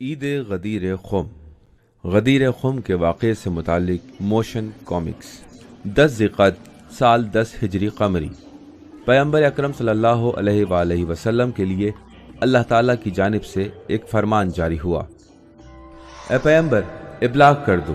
عید غدیر خم غدیر خم کے واقعے سے متعلق موشن کامکس 10 ذیقعد سال 10 ہجری قمری پیغمبر اکرم صلی اللہ علیہ وآلہ وسلم کے لیے اللہ تعالیٰ کی جانب سے ایک فرمان جاری ہوا۔ اے پیغمبر، ابلاغ کر دو،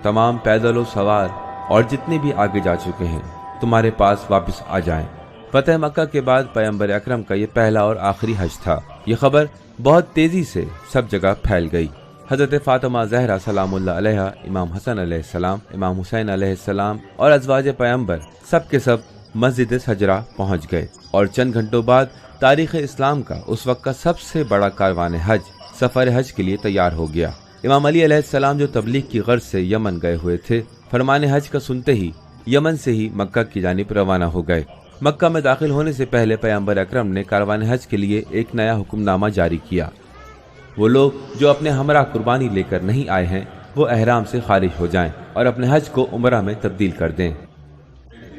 تمام پیدل و سوار اور جتنے بھی آگے جا چکے ہیں تمہارے پاس واپس آ جائیں۔ فتح مکہ کے بعد پیغمبر اکرم کا یہ پہلا اور آخری حج تھا۔ یہ خبر بہت تیزی سے سب جگہ پھیل گئی۔ حضرت فاطمہ زہرا سلام اللہ علیہا، امام حسن علیہ السلام، امام حسین علیہ السلام اور ازواج پیغمبر سب کے سب مسجد سجرہ پہنچ گئے، اور چند گھنٹوں بعد تاریخ اسلام کا اس وقت کا سب سے بڑا کاروان حج سفر حج کے لیے تیار ہو گیا۔ امام علی علیہ السلام جو تبلیغ کی غرض سے یمن گئے ہوئے تھے، فرمان حج کا سنتے ہی یمن سے ہی مکہ کی جانب روانہ ہو گئے۔ مکہ میں داخل ہونے سے پہلے پیغمبر اکرم نے کاروان حج کے لیے ایک نیا حکم نامہ جاری کیا۔ وہ لوگ جو اپنے ہمراہ قربانی لے کر نہیں آئے ہیں وہ احرام سے خارج ہو جائیں اور اپنے حج کو عمرہ میں تبدیل کر دیں۔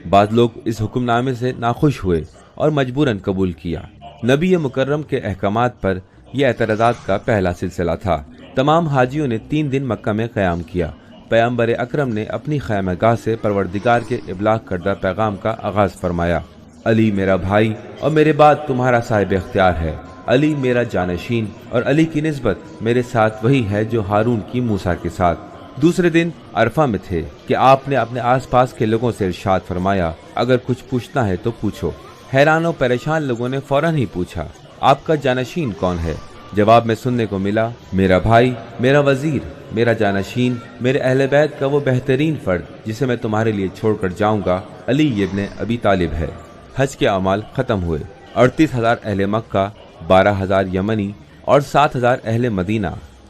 بعض لوگ اس حکم نامے سے ناخوش ہوئے اور مجبوراً قبول کیا۔ نبی مکرم کے احکامات پر یہ اعتراضات کا پہلا سلسلہ تھا۔ تمام حاجیوں نے 3 دن مکہ میں قیام کیا۔ پیغمبر اکرم نے اپنی خیمہ گاہ سے پروردگار کے ابلاغ کردہ پیغام کا آغاز فرمایا۔ علی میرا بھائی اور میرے بعد تمہارا صاحب اختیار ہے، علی میرا جانشین، اور علی کی نسبت میرے ساتھ وہی ہے جو ہارون کی موسیٰ کے ساتھ۔ دوسرے دن عرفہ میں تھے کہ آپ نے اپنے آس پاس کے لوگوں سے ارشاد فرمایا، اگر کچھ پوچھنا ہے تو پوچھو۔ حیران و پریشان لوگوں نے فوراً ہی پوچھا، آپ کا جانشین کون ہے؟ جواب میں سننے کو ملا، میرا بھائی، میرا وزیر، میرا جانشین، میرے اہل بیت کا وہ بہترین فرد جسے میں تمہارے لیے چھوڑ کر جاؤں گا، علی ابن ابی طالب ہے۔ حج کے اعمال ختم ہوئے۔ 38,000 اہل مکہ، 12,000 یمنی اور 7,000 اہل مدینہ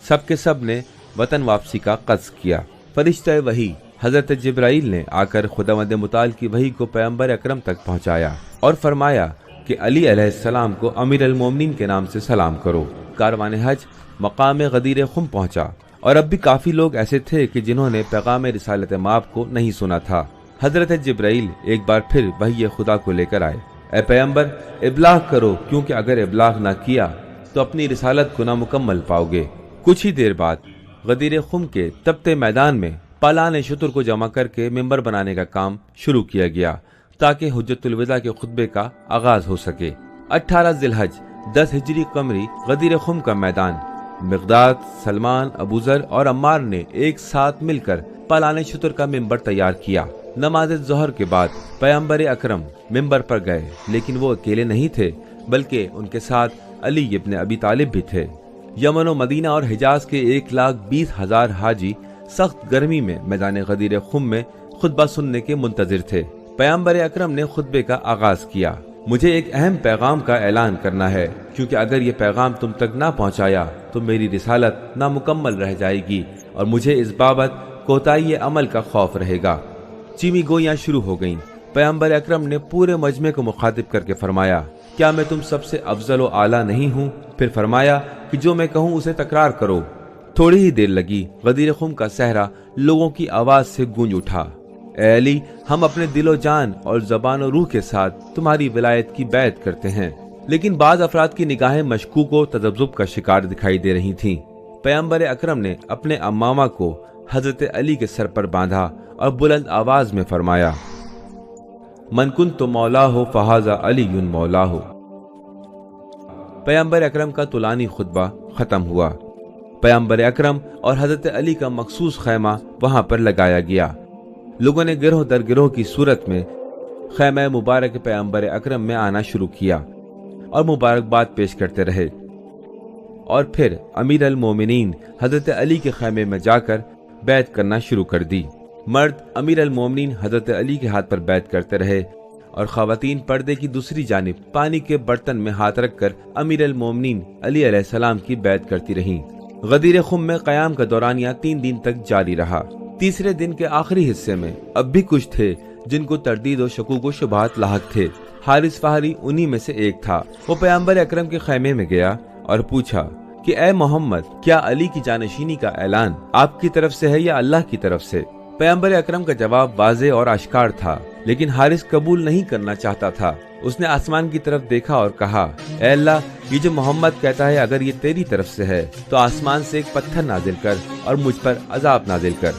سب کے سب نے وطن واپسی کا قصد کیا۔ فرشتہ وحی حضرت جبرائیل نے آ کر خداوند متعال کی وحی کو پیغمبر اکرم تک پہنچایا اور فرمایا کہ علی علیہ السلام کو امیر المومنین کے نام سے سلام کرو۔ کاروان حج مقام غدیر خم پہنچا، اور اب بھی کافی لوگ ایسے تھے کہ جنہوں نے پیغام رسالت مآب کو نہیں سنا تھا۔ حضرت جبرائیل ایک بار پھر وحی خدا کو لے کر آئے۔ اے پیغمبر، ابلاغ کرو، کیونکہ اگر ابلاغ نہ کیا تو اپنی رسالت کو نامکمل پاؤ گے۔ کچھ ہی دیر بعد غدیر خم کے تپتے میدان میں پالان شتر کو جمع کر کے ممبر بنانے کا کام شروع کیا گیا تاکہ حجت الوداع کے خطبے کا آغاز ہو سکے۔ 18 ذی الحج 10 ہجری قمری غدیر خم کا میدان مقداد، سلمان، ابوذر اور عمار نے ایک ساتھ مل کر پالان شتر کا ممبر تیار کیا۔ نماز ظہر کے بعد پیغمبر اکرم ممبر پر گئے، لیکن وہ اکیلے نہیں تھے بلکہ ان کے ساتھ علی ابن ابی طالب بھی تھے۔ یمن و مدینہ اور حجاز کے 1,20,000 حاجی سخت گرمی میں میدان غدیر خم میں خطبہ سننے کے منتظر تھے۔ پیغمبر اکرم نے خطبے کا آغاز کیا۔ مجھے ایک اہم پیغام کا اعلان کرنا ہے، کیونکہ اگر یہ پیغام تم تک نہ پہنچایا تو میری رسالت نامکمل رہ جائے گی اور مجھے اس بابت کوتاہی عمل کا خوف رہے گا۔ چیمی گوئیاں شروع ہو گئیں۔ پیغمبر اکرم نے پورے مجمع کو مخاطب کر کے فرمایا، کیا میں تم سب سے افضل و اعلیٰ نہیں ہوں؟ پھر فرمایا کہ جو میں کہوں اسے تکرار کرو۔ تھوڑی ہی دیر لگی، غدیر خم کا صحرا لوگوں کی آواز سے گونج اٹھا، اے علی، ہم اپنے دل و جان اور زبان و روح کے ساتھ تمہاری ولایت کی بیعت کرتے ہیں۔ لیکن بعض افراد کی نگاہیں مشکوک و تذبذب کا شکار دکھائی دے رہی تھیں۔ پیغمبر اکرم نے اپنے امامہ کو حضرت علی کے سر پر باندھا اور بلند آواز میں فرمایا، من کنت مولاہ فہذا علی مولاہ۔ پیغمبر اکرم کا طولانی خطبہ ختم ہوا۔ پیغمبر اکرم اور حضرت علی کا مخصوص خیمہ وہاں پر لگایا گیا۔ لوگوں نے گروہ در گروہ کی صورت میں خیمہ مبارک پیغمبر اکرم میں آنا شروع کیا اور مبارکباد پیش کرتے رہے، اور پھر امیر المومنین حضرت علی کے خیمے میں جا کر بیعت کرنا شروع کر دی۔ مرد امیر المومنین حضرت علی کے ہاتھ پر بیعت کرتے رہے، اور خواتین پردے کی دوسری جانب پانی کے برتن میں ہاتھ رکھ کر امیر المومنین علی علیہ السلام کی بیعت کرتی رہیں۔ غدیر خم میں قیام کا دورانیہ 3 دن تک جاری رہا۔ تیسرے دن کے آخری حصے میں اب بھی کچھ تھے جن کو تردید و شکوک و شبہات لاحق تھے۔ حارث فہری انہی میں سے ایک تھا۔ وہ پیغمبر اکرم کے خیمے میں گیا اور پوچھا کہ اے محمد، کیا علی کی جانشینی کا اعلان آپ کی طرف سے ہے یا اللہ کی طرف سے؟ پیغمبر اکرم کا جواب واضح اور اشکار تھا، لیکن حارث قبول نہیں کرنا چاہتا تھا۔ اس نے آسمان کی طرف دیکھا اور کہا، اے اللہ، یہ جو محمد کہتا ہے اگر یہ تیری طرف سے ہے تو آسمان سے ایک پتھر نازل کر اور مجھ پر عذاب نازل کر۔